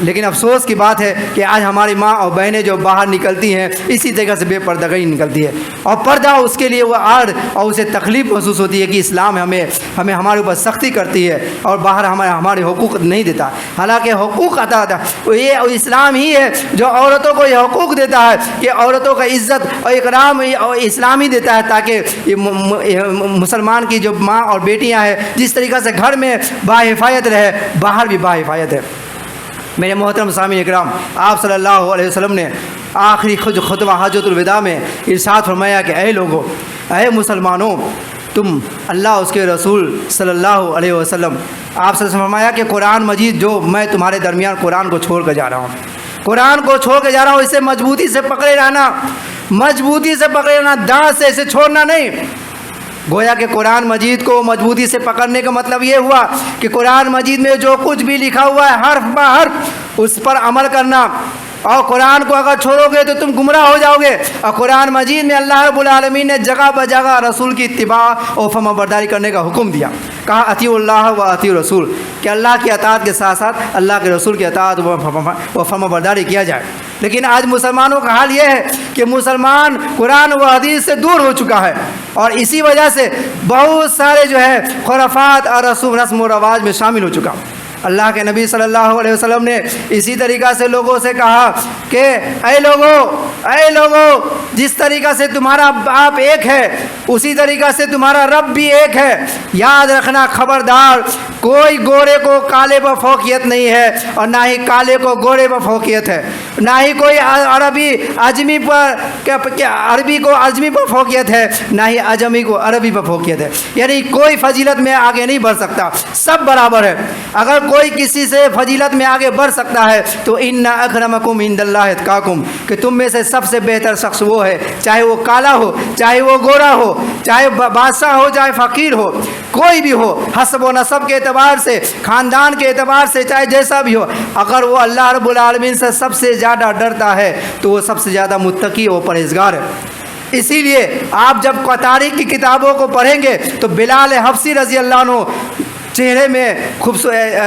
لیکن افسوس کی بات ہے کہ آج ہماری ماں اور بہنیں جو باہر نکلتی ہیں اسی طریقے سے بے پردگی نکلتی ہے، اور پردہ اس کے لیے وہ آڑ اور اسے تکلیف محسوس ہوتی ہے کہ اسلام ہمیں ہمارے اوپر سختی کرتی ہے اور باہر ہمارے حقوق نہیں دیتا، حالانکہ حقوق عطا یہ اسلام ہی ہے جو عورتوں کو یہ حقوق دیتا ہے کہ عورتوں کا عزت اور اکرام اور اسلام ہی دیتا ہے، تاکہ مسلمان کی جو ماں اور بیٹیاں ہیں جس طریقے سے گھر میں باحفاظت رہے باہر بھی باحفاظت ہے۔ میرے محترم سامعین اکرام، آپ صلی اللہ علیہ وسلم نے آخری خطبہ حجۃ الوداع میں ارشاد فرمایا کہ اے لوگو، اے مسلمانوں، تم اللہ اس کے رسول صلی اللہ علیہ وسلم، آپ سے فرمایا کہ قرآن مجید جو میں تمہارے درمیان قرآن کو چھوڑ کر جا رہا ہوں، قرآن کو چھوڑ کے جا رہا ہوں، اسے مضبوطی سے پکڑے رہنا، مضبوطی سے پکڑے رہنا، دانت سے اسے چھوڑنا نہیں۔ گویا کہ قرآن مجید کو مضبوطی سے پکڑنے کا مطلب یہ ہوا کہ قرآن مجید میں جو کچھ بھی لکھا ہوا ہے حرف بہ حرف اس پر عمل کرنا، اور قرآن کو اگر چھوڑو گے تو تم گمراہ ہو جاؤ گے۔ اور قرآن مجید میں اللہ رب العالمین نے جگہ بجگہ رسول کی اتباع اور فرما برداری کرنے کا حکم دیا، کہا اطیعوا اللہ و اطیعوا الرسول، کہ اللہ کی اطاعت کے ساتھ ساتھ اللہ کے رسول کی اطاعت و فرما برداری کیا جائے۔ لیکن آج مسلمانوں کا حال یہ ہے کہ مسلمان قرآن و حدیث سے دور ہو چکا ہے، اور اسی وجہ سے بہت سارے جو ہے خرافات اور رسم و رواج میں شامل ہو چکا۔ اللہ کے نبی صلی اللہ علیہ وسلم نے اسی طریقہ سے لوگوں سے کہا کہ اے لوگوں، جس طریقہ سے تمہارا باپ ایک ہے اسی طریقہ سے تمہارا رب بھی ایک ہے، یاد رکھنا، خبردار، کوئی گورے کو کالے پر فوقیت نہیں ہے اور نہ ہی کالے کو گورے پر فوقیت ہے، نہ ہی کوئی عربی کو عجمی پر فوقیت ہے، نہ ہی عجمی کو عربی پر فوقیت ہے، یعنی کوئی فضیلت میں آگے نہیں بڑھ سکتا، سب برابر ہے۔ اگر کوئی کسی سے فضیلت میں آگے بڑھ سکتا ہے تو ان اکرمکم عند اللہ اتقاکم، کہ تم میں سے سب سے بہتر شخص وہ ہے، چاہے وہ کالا ہو، چاہے وہ گورا ہو، چاہے بادشاہ ہو، چاہے فقیر ہو، کوئی بھی ہو، حسب و نسب کے اعتبار سے، خاندان کے اعتبار سے، چاہے جیسا بھی ہو، اگر وہ اللہ رب العالمین سے سب سے زیادہ ڈرتا ہے تو وہ سب سے زیادہ متقی اور پرہیزگار ہے۔ اسی لیے آپ جب تاریخ کی کتابوں کو پڑھیں گے تو بلال حبشی رضی اللہ عنہ چہرے میں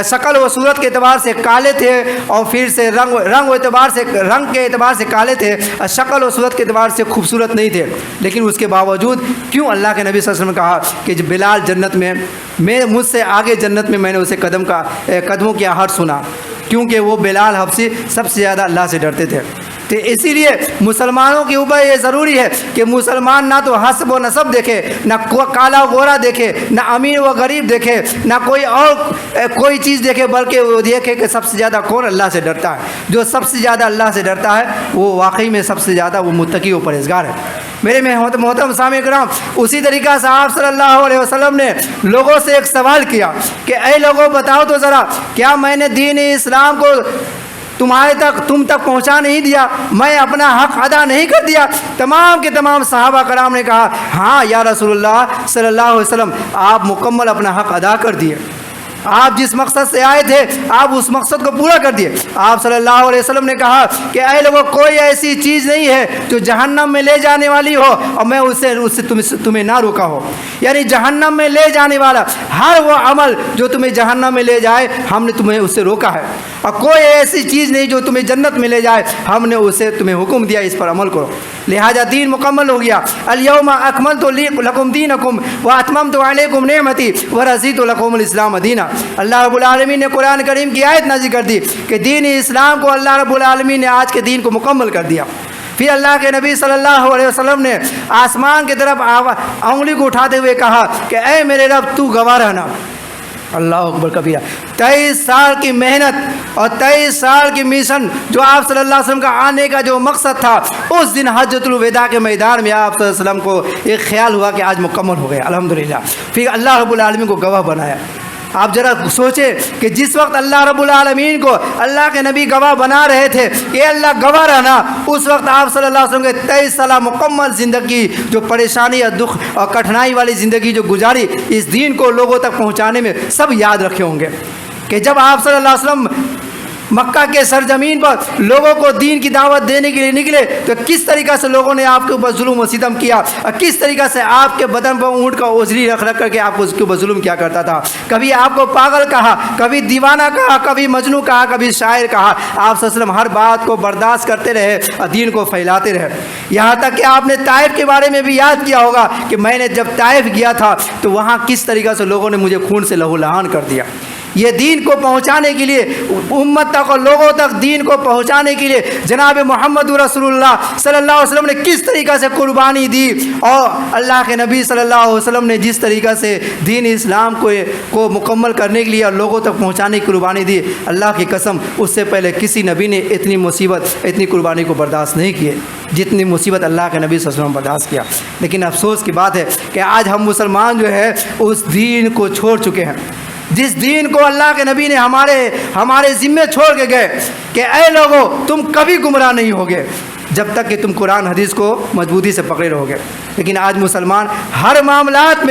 شکل و صورت کے اعتبار سے کالے تھے، اور پھر سے رنگ کے اعتبار سے کالے تھے، شکل و صورت کے اعتبار سے خوبصورت نہیں تھے، لیکن اس کے باوجود کیوں اللہ کے نبی صلی اللہ علیہ وسلم نے کہا کہ بلال جنت میں مجھ سے آگے جنت میں نے اسے قدموں کی آہٹ سنا، کیونکہ وہ بلال حبشی سب سے زیادہ اللہ سے ڈرتے تھے۔ تو اسی لیے مسلمانوں کے اوپر یہ ضروری ہے کہ مسلمان نہ تو حسب و نسب دیکھے، نہ کالا و گورا دیکھے، نہ امیر و غریب دیکھے، نہ کوئی چیز دیکھے، بلکہ وہ دیکھے کہ سب سے زیادہ کون اللہ سے ڈرتا ہے۔ جو سب سے زیادہ اللہ سے ڈرتا ہے وہ واقعی میں سب سے زیادہ وہ متقی و پرہیزگار ہے۔ میرے محترم سامعین کرام، اسی طریقہ سے آپ صلی اللہ علیہ وسلم نے لوگوں سے ایک سوال کیا کہ اے لوگوں، بتاؤ تو ذرا، کیا میں نے دین اسلام کو تم تک پہنچا نہیں دیا؟ میں اپنا حق ادا نہیں کر دیا؟ تمام کے تمام صحابہ کرام نے کہا ہاں یا رسول اللہ صلی اللہ علیہ وسلم، آپ مکمل اپنا حق ادا کر دیے، آپ جس مقصد سے آئے تھے آپ اس مقصد کو پورا کر دیے۔ آپ صلی اللہ علیہ وسلم نے کہا کہ اے لوگوں، کوئی ایسی چیز نہیں ہے جو جہنم میں لے جانے والی ہو اور میں اس سے تمہیں نہ روکا ہو، یعنی جہنم میں لے جانے والا ہر وہ عمل جو تمہیں جہنم میں لے جائے ہم نے تمہیں اس سے روکا ہے، اور کوئی ایسی چیز نہیں جو تمہیں جنت میں لے جائے ہم نے اسے تمہیں حکم دیا اس پر عمل کرو۔ لہذا دین مکمل ہو گیا۔ الیوم اکملت لکم دینکم واتممت علیکم نعمتی ورضیت لکم الاسلام دینا۔ اللہ رب العالمین نے قرآن کریم کی آیت نازل کر دی کہ دین اسلام کو اللہ رب العالمین نے آج کے دین کو مکمل کر دیا۔ پھر اللہ کے نبی صلی اللہ علیہ وسلم نے آسمان کی طرف انگلی کو اٹھاتے ہوئے کہا کہ اے میرے رب، تو گواہ رہنا۔ اللہ اکبر کبیرہ۔ 23 سال کی محنت اور 23 سال کی مشن جو آپ صلی اللہ علیہ وسلم کا آنے کا جو مقصد تھا، اس دن حجۃ الوداع کے میدان میں آپ صلی اللہ علیہ وسلم کو ایک خیال ہوا کہ آج مکمل ہو گیا الحمدللہ۔ پھر اللہ رب العالمین کو گواہ بنایا۔ آپ ذرا سوچیں کہ جس وقت اللہ رب العالمین کو اللہ کے نبی گواہ بنا رہے تھے کہ اللہ گواہ رہنا، اس وقت آپ صلی اللہ علیہ وسلم کے 23 سالہ مکمل زندگی جو پریشانی اور دکھ اور کٹھنائی والی زندگی جو گزاری، اس دین کو لوگوں تک پہنچانے میں سب یاد رکھے ہوں گے کہ جب آپ صلی اللہ علیہ وسلم مکہ کے سرزمین پر لوگوں کو دین کی دعوت دینے کے لیے نکلے تو کس طریقہ سے لوگوں نے آپ کے اوپر ظلم و ستم کیا، اور کس طریقہ سے آپ کے بدن پر اونٹ کا اوزری رکھ رکھ کر کے آپ کو اس کے اوپر ظلم کیا کرتا تھا۔ کبھی آپ کو پاگل کہا، کبھی دیوانہ کہا، کبھی مجنوں کہا، کبھی شاعر کہا۔ آپ صلی اللہ علیہ وسلم ہر بات کو برداشت کرتے رہے اور دین کو پھیلاتے رہے، یہاں تک کہ آپ نے طائف کے بارے میں بھی یاد کیا ہوگا کہ میں نے جب طائف گیا تھا تو وہاں کس طریقہ سے لوگوں نے مجھے خون سے لہو لہان کر دیا۔ یہ دین کو پہنچانے کے لیے، امت تک اور لوگوں تک دین کو پہنچانے کے لیے جناب محمد رسول اللہ صلی اللہ علیہ وسلم نے کس طریقہ سے قربانی دی، اور اللہ کے نبی صلی اللہ علیہ وسلم نے جس طریقہ سے دین اسلام کو مکمل کرنے کے لیے اور لوگوں تک پہنچانے کی قربانی دی، اللہ کی قسم اس سے پہلے کسی نبی نے اتنی مصیبت، اتنی قربانی کو برداشت نہیں کیے جتنی مصیبت اللہ کے نبی صلی اللہ علیہ وسلم برداشت کیا۔ لیکن افسوس کی بات ہے کہ آج ہم مسلمان جو ہے اس دین کو چھوڑ چکے ہیں، جس دین کو اللہ کے نبی نے ہمارے ذمے چھوڑ کے گئے کہ اے لوگو تم کبھی گمراہ نہیں ہوگے جب تک کہ تم قرآن حدیث کو مضبوطی سے پکڑے رہو گے۔ لیکن آج مسلمان ہر معاملات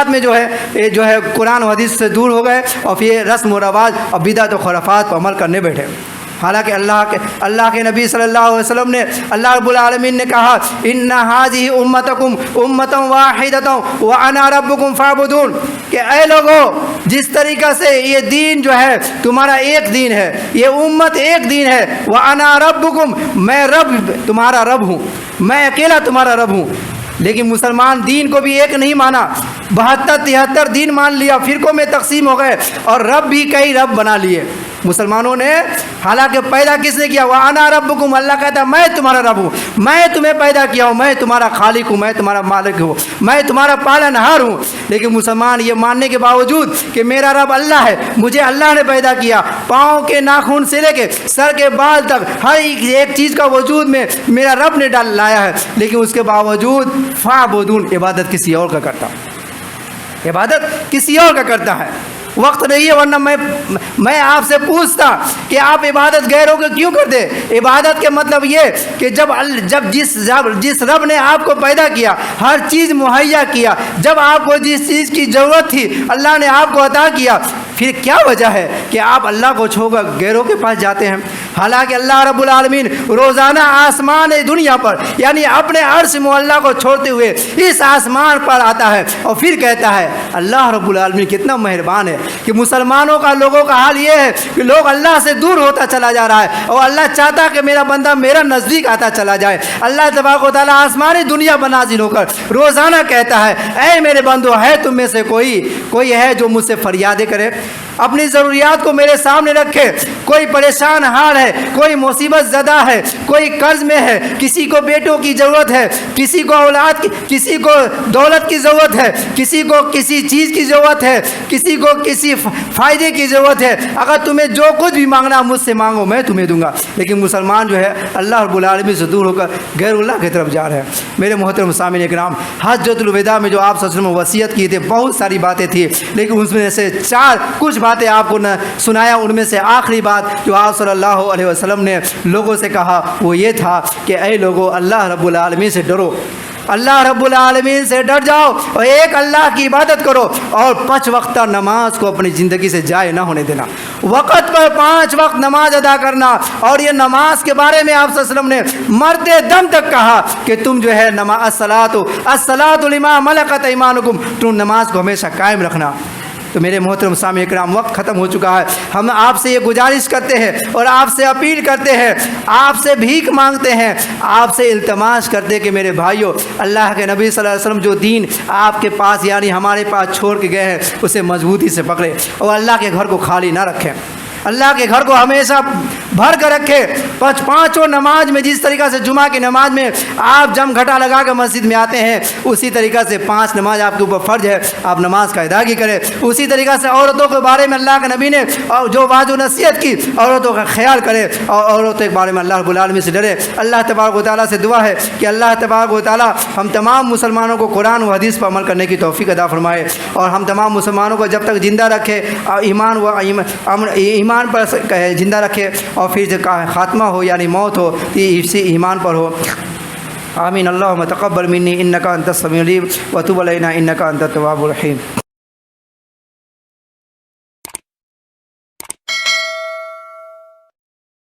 میں جو ہے قرآن و حدیث سے دور ہو گئے اور پھر رسم و رواج اور بدعت و خرافات پر عمل کرنے بیٹھے۔ حالانکہ اللہ کے نبی صلی اللہ علیہ وسلم نے، اللہ رب العالمین نے کہا ان ھذہ امتکم امۃ واحدۃ وانا ربکم فاعبدون، کہ اے لوگو جس طریقہ سے یہ دین جو ہے تمہارا ایک دین ہے، یہ امت ایک دین ہے، وانا ربکم، میں رب تمہارا رب ہوں، میں اکیلا تمہارا رب ہوں۔ لیکن مسلمان دین کو بھی ایک نہیں مانا، 72-73 دین مان لیا، فرقوں میں تقسیم ہو گئے اور رب بھی کئی رب بنا لیے مسلمانوں نے۔ حالانکہ پیدا کس نے کیا؟ وَأَنَا رَبُّكُمْ، اللہ کہتا ہے میں تمہارا رب ہوں، میں تمہیں پیدا کیا ہوں، میں تمہارا خالق ہوں، میں تمہارا مالک ہوں، میں تمہارا پالنہار ہوں۔ لیکن مسلمان یہ ماننے کے باوجود کہ میرا رب اللہ ہے، مجھے اللہ نے پیدا کیا، پاؤں کے ناخن سے لے کے سر کے بال تک ہر ایک چیز کا وجود میں میرا رب نے ڈال لایا ہے، لیکن اس کے باوجود فاعبدون، عبادت کسی اور کا کرتا، عبادت کسی اور کا کرتا ہے۔ وقت نہیں ہے ورنہ میں آپ سے پوچھتا کہ آپ عبادت غیروں کو کیوں کرتے؟ عبادت کے مطلب یہ کہ جب جس رب نے آپ کو پیدا کیا، ہر چیز مہیا کیا، جب آپ کو جس چیز کی ضرورت تھی اللہ نے آپ کو عطا کیا، پھر کیا وجہ ہے کہ آپ اللہ کو چھوڑ کر غیروں کے پاس جاتے ہیں؟ حالانکہ اللہ رب العالمین روزانہ آسمان دنیا پر یعنی اپنے عرش معلیٰ کو چھوڑتے ہوئے اس آسمان پر آتا ہے اور پھر کہتا ہے، اللہ رب العالمین کتنا مہربان ہے کہ مسلمانوں کا، لوگوں کا حال یہ ہے کہ لوگ اللہ سے دور ہوتا چلا جا رہا ہے اور اللہ چاہتا کہ میرا بندہ میرا نزدیک آتا چلا جائے۔ اللہ تبارک و تعالیٰ آسمانی دنیا پر نازل ہو کر روزانہ کہتا ہے، اے میرے بندو، ہے تم میں سے کوئی ہے جو مجھ سے فریادیں کرے، اپنی ضروریات کو میرے سامنے رکھے؟ کوئی پریشان حال ہے، کوئی مصیبت زدہ ہے، کوئی قرض میں ہے، کسی کو بیٹوں کی ضرورت ہے، کسی کو اولاد کی، کسی کو دولت کی ضرورت ہے، کسی کو کسی چیز کی ضرورت ہے، کسی کو کسی فائدے کی ضرورت ہے، اگر تمہیں جو کچھ بھی مانگنا مجھ سے مانگو، میں تمہیں دوں گا۔ لیکن مسلمان جو ہے اللہ رب العالمین سے دور ہو کر غیر اللہ کی طرف جا رہے ہیں۔ میرے محترم سامعین اکرام، حجۃ الوداع میں جو آپ صلی اللہ علیہ وسلم وصیت کی تھی، بہت ساری باتیں تھیں، لیکن اس میں سے کچھ باتیں آپ کو سنایا۔ ان میں سے آخری بات جو آپ صلی اللہ علیہ وسلم نے لوگوں سے کہا وہ یہ تھا کہ اے لوگو اللہ رب العالمین سے ڈرو، اللہ رب العالمین سے ڈر جاؤ اور ایک اللہ کی عبادت کرو، اور 5 وقتہ نماز کو اپنی زندگی سے ضائع نہ ہونے دینا، وقت پر 5 وقت نماز ادا کرنا۔ اور یہ نماز کے بارے میں آپ صلی اللہ علیہ وسلم نے مرتے دم تک کہا کہ تم جو ہے الصلاۃ لما ملکت ایمانکم، تم نماز کو ہمیشہ قائم رکھنا۔ تو میرے محترم سامعین اکرام، وقت ختم ہو چکا ہے۔ ہم آپ سے یہ گزارش کرتے ہیں اور آپ سے اپیل کرتے ہیں، آپ سے بھیک مانگتے ہیں، آپ سے التماس کرتے ہیں کہ میرے بھائیوں، اللہ کے نبی صلی اللہ علیہ وسلم جو دین آپ کے پاس یعنی ہمارے پاس چھوڑ کے گئے ہیں اسے مضبوطی سے پکڑے اور اللہ کے گھر کو خالی نہ رکھیں، اللہ کے گھر کو ہمیشہ بھر کر رکھے۔ پانچوں نماز میں جس طریقہ سے جمعہ کی نماز میں آپ جم گھٹا لگا کر مسجد میں آتے ہیں، اسی طریقہ سے 5 نماز آپ کے اوپر فرض ہے، آپ نماز کا ادائیگی کریں۔ اسی طریقہ سے عورتوں کے بارے میں اللہ کے نبی نے جو واضح و نصیحت کی، عورتوں کا خیال کرے اور عورتوں کے بارے میں اللہ رب العالمین سے ڈرے۔ اللہ تبارک و تعالیٰ سے دعا ہے کہ اللہ تبارک و تعالیٰ ہم تمام مسلمانوں کو قرآن و حدیث پر عمل کرنے کی توفیق عطا فرمائے، اور ہم تمام مسلمانوں کو جب تک زندہ رکھے ایمان پر زندہ رکھے، اور پھر جو خاتمہ ہو یعنی موت ہو اسی ایمان پر ہو۔ آمین۔ اللہم تقبل منی انکا انت السمیع العلیم وتب علینا انکا انت التواب الرحیم۔